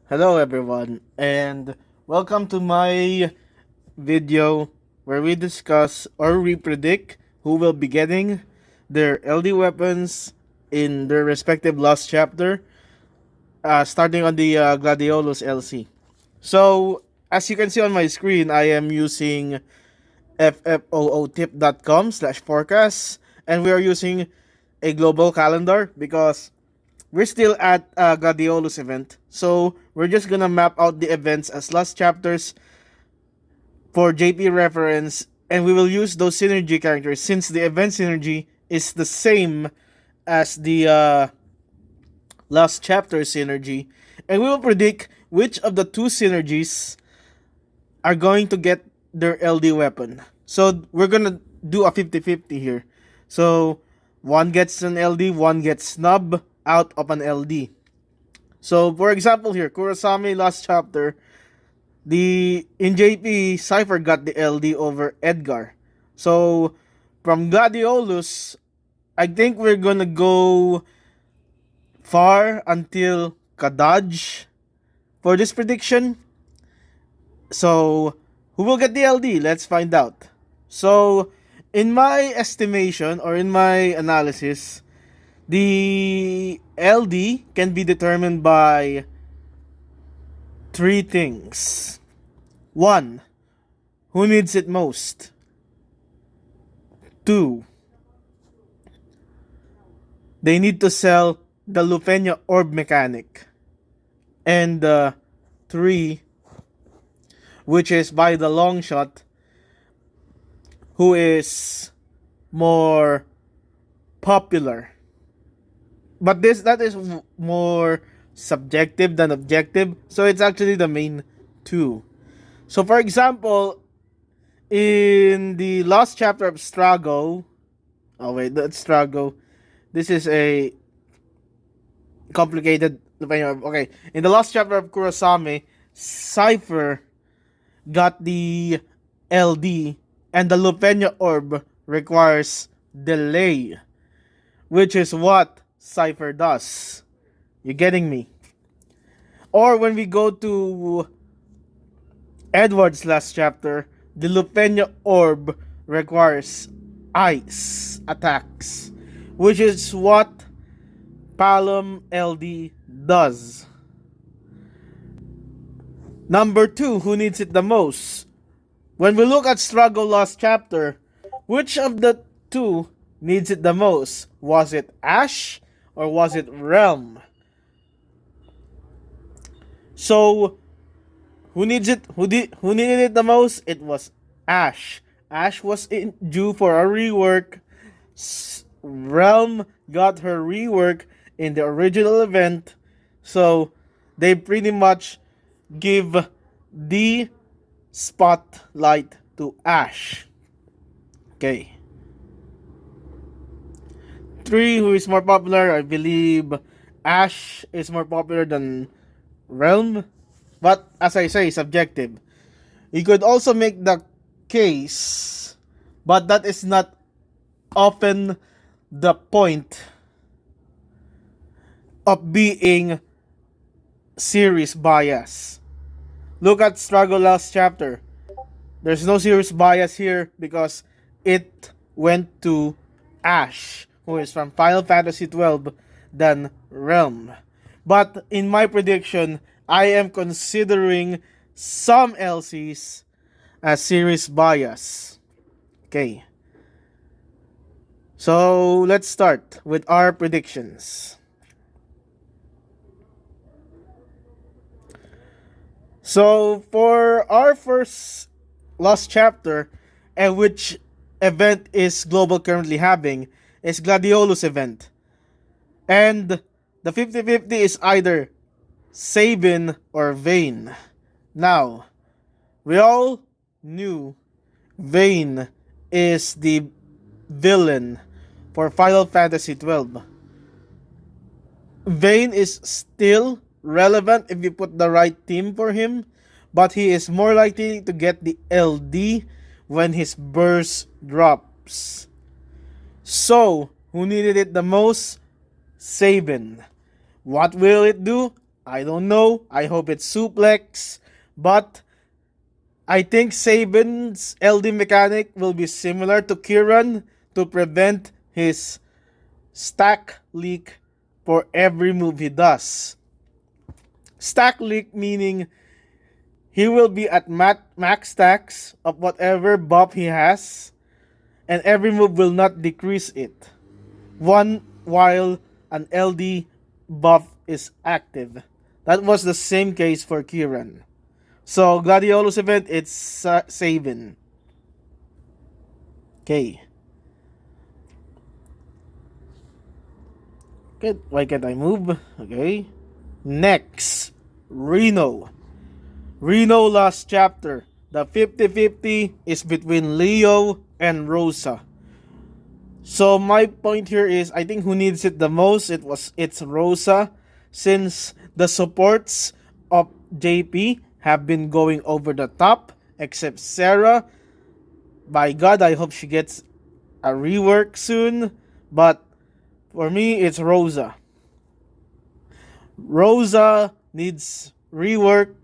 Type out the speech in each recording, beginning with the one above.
Hello everyone, and welcome to my video where we discuss or we predict who will be getting their LD weapons in their respective last chapter, starting on the Gladiolus LC. So, as you can see on my screen, I am using FFOOtip.com/forecast, and we are using a global calendar because we're still at Gladiolus event. So we're just gonna map out the events as last chapters for JP reference, and we will use those synergy characters since the event synergy is the same as the last chapter synergy, and we will predict which of the two synergies are going to get their LD weapon. So we're gonna do a 50-50 here. So one gets an LD, one gets snub out of an LD. So for example here, Kurosame last chapter, in JP, Cypher got the LD over Edgar. So from Gladiolus, I think we're gonna go far until Kadaj for this prediction. So who will get the LD? Let's find out. So in my estimation or in my analysis, the LD can be determined by three things. One, who needs it most? Two, they need to sell the Lufenia Orb mechanic. And three, which is by the long shot, who is more popular. But that is more subjective than objective, so it's actually the main two. So for example, in the last chapter of Strago, that's Strago. This is a complicated. Okay, in the last chapter of Kurosame, Cypher got the LD, and the Lufenia Orb requires delay, which is what Cypher does. You getting me? Or when we go to Edward's last chapter, the Lufenia Orb requires ice attacks, which is what Palom LD does. Number two, who needs it the most? When we look at Struggle last chapter, which of the two needs it the most? Was it Ash or was it Realm? So who needs it? Who needed it the most? It was Ash. Ash was due for a rework. Realm got her rework in the original event, so they pretty much give the spotlight to Ash. Okay. Three, who is more popular? I believe Ash is more popular than Realm. But as I say, subjective. You could also make the case, but that is not often the point of being series bias. Look at Struggle last chapter. There's no serious bias here because it went to Ash, who is from Final Fantasy XII, than Realm. But in my prediction, I am considering some LCs as series bias. Okay. So let's start with our predictions. So for our first last chapter, and which event is Global currently having, is Gladiolus event. And the 50-50 is either Sabin or Vayne. Now, we all knew Vayne is the villain for Final Fantasy XII. Vayne is still relevant if you put the right team for him, but he is more likely to get the LD when his burst drops. So, who needed it the most? Sabin. What will it do? I don't know. I hope it's suplex. But I think Sabin's LD mechanic will be similar to Kieran to prevent his stack leak for every move he does. Stack leak meaning he will be at max stacks of whatever buff he has, and every move will not decrease it. One while an LD buff is active. That was the same case for Kieran. So, Gladiolus event, it's Sabin. Okay. Good. Why can't I move? Okay. Next, Reno. Reno last chapter. The 50-50 is between Leo and Rosa. So my point here is, I think who needs it the most, it's Rosa, since the supports of JP have been going over the top, except Sarah. By God, I hope she gets a rework soon. But for me, it's Rosa. Rosa needs rework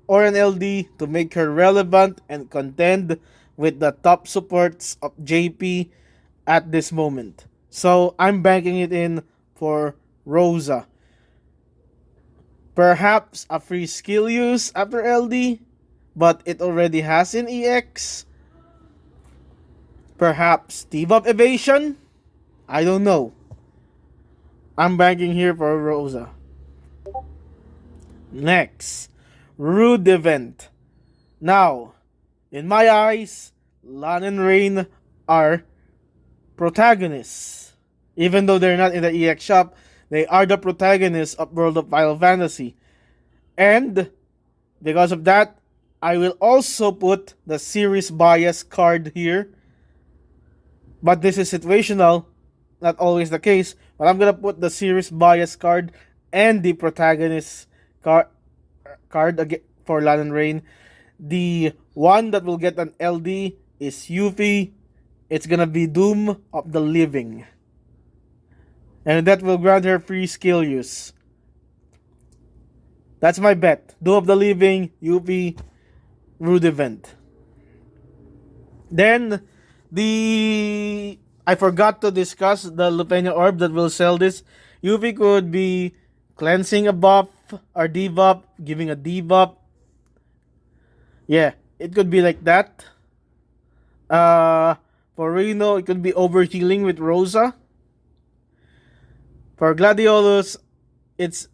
or an LD to make her relevant and contend with the top supports of JP at this moment. So I'm banking it in for Rosa. Perhaps a free skill use after LD, but it already has an EX. Perhaps debuff evasion? I don't know. I'm banking here for Rosa. Next, Rude event. Now, in my eyes, Lan and Rain are protagonists. Even though they're not in the EX shop, they are the protagonists of World of Final Fantasy. And because of that, I will also put the series bias card here. But this is situational, not always the case. But I'm going to put the series bias card and the protagonist card again for Lan and Rain. The one that will get an LD is Yuffie. It's gonna be Doom of the Living, and that will grant her free skill use. That's my bet. Doom of the Living, Yuffie, Rude event. Then I forgot to discuss the Lupenia orb that will sell this. Yuffie could be cleansing a buff or debuff, giving a debuff. Yeah, it could be like that. For Reno, it could be overhealing with Rosa. For Gladiolus, it's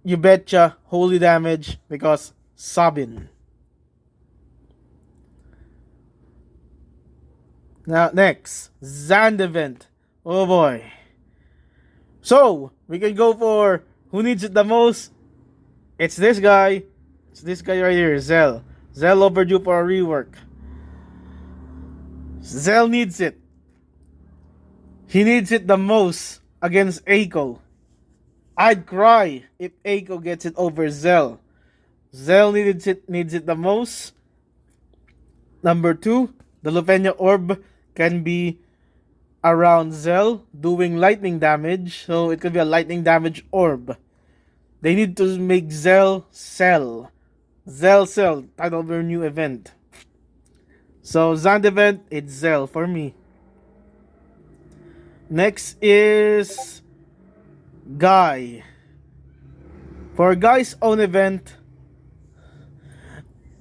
you betcha holy damage because Sabin. Now next, Xande event. Oh boy. So we can go for who needs it the most. It's this guy. It's this guy right here, Zell. Zell overdue for a rework. Zell needs it. He needs it the most against Aiko. I'd cry if Aiko gets it over Zell. Zell needs it the most. Number 2, the Lupenia orb can be around Zell doing lightning damage. So it could be a lightning damage orb. They need to make Zell sell. Zell sell. Title of their new event. So Xande event, it's Zell for me. Next is Guy. For Guy's own event,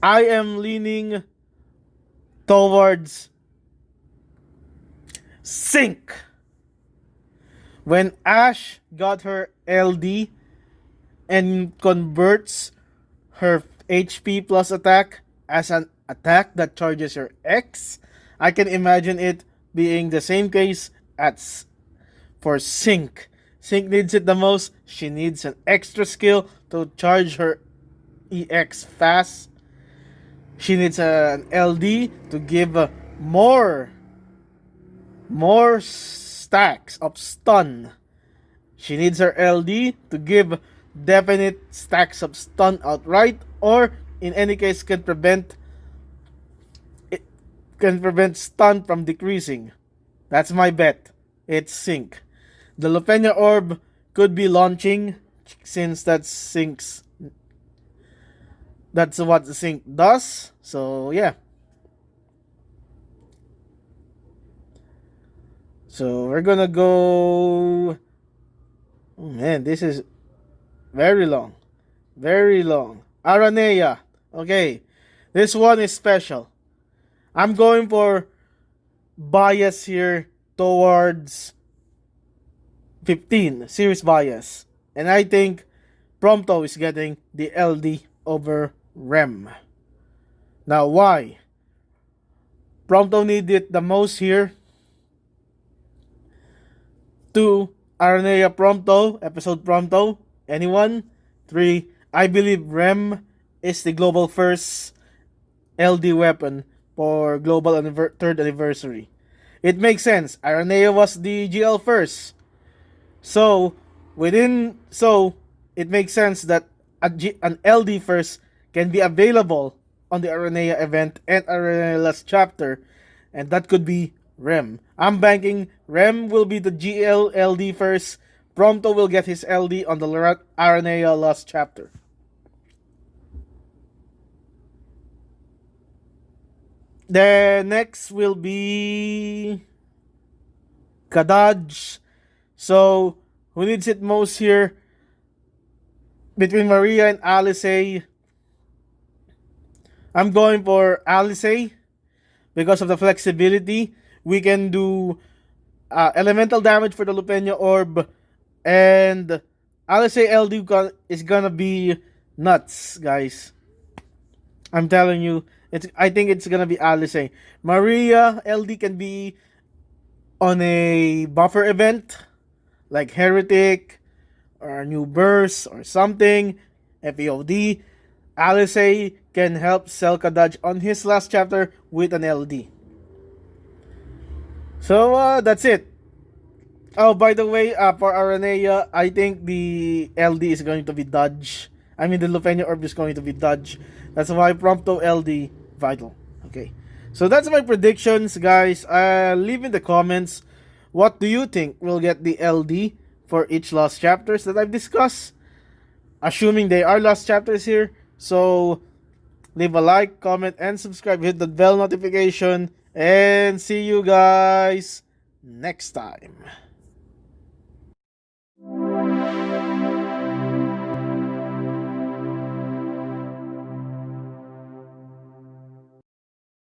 I am leaning towards Cinque. When Ash got her LD and converts her HP plus attack as an attack that charges your X, I can imagine it being the same case for Cinque. Cinque needs it the most. She needs an extra skill to charge her EX fast. She needs an LD to give more stacks of stun. She needs her LD to give definite stacks of stun outright, or in any case can prevent stun from decreasing. That's my bet. It's Cinque. The Lupenia orb could be launching since that's what the Cinque does. So yeah. So we're gonna go. Oh man, this is very long. Very long. Aranea. Okay. This one is special. I'm going for bias here towards 15. Series bias. And I think Prompto is getting the LD over Rem. Now why? Prompto needed it the most here. 2. Aranea Prompto. Episode Prompto. Anyone? 3. I believe Rem is the global first LD weapon for global 3rd anniversary. It makes sense. Aranea was the GL first. So it makes sense that an LD first can be available on the Aranea event and Aranea last chapter, and that could be Rem. I'm banking Rem will be the GL LD first. Prompto will get his LD on the Aranea last chapter. The next will be Kadaj. So, who needs it most here? Between Maria and Alisaie, I'm going for Alisaie because of the flexibility. We can do elemental damage for the Lupeño Orb, and Alisaie LD is gonna be nuts, guys. I'm telling you, I think it's gonna be Alisaie. Maria LD can be on a buffer event like Heretic or New Burst or something. FEOD. Alisaie can help sell Kadaj on his last chapter with an LD. So that's it. Oh, by the way, for Aranea, I think the LD is going to be Dodge. I mean, the Lupeño Orb is going to be Dodge. That's why Prompto LD vital. Okay. So that's my predictions, guys. Leave in the comments what do you think will get the LD for each lost chapters that I've discussed. Assuming they are lost chapters here. So leave a like, comment, and subscribe. Hit the bell notification. And see you guys next time.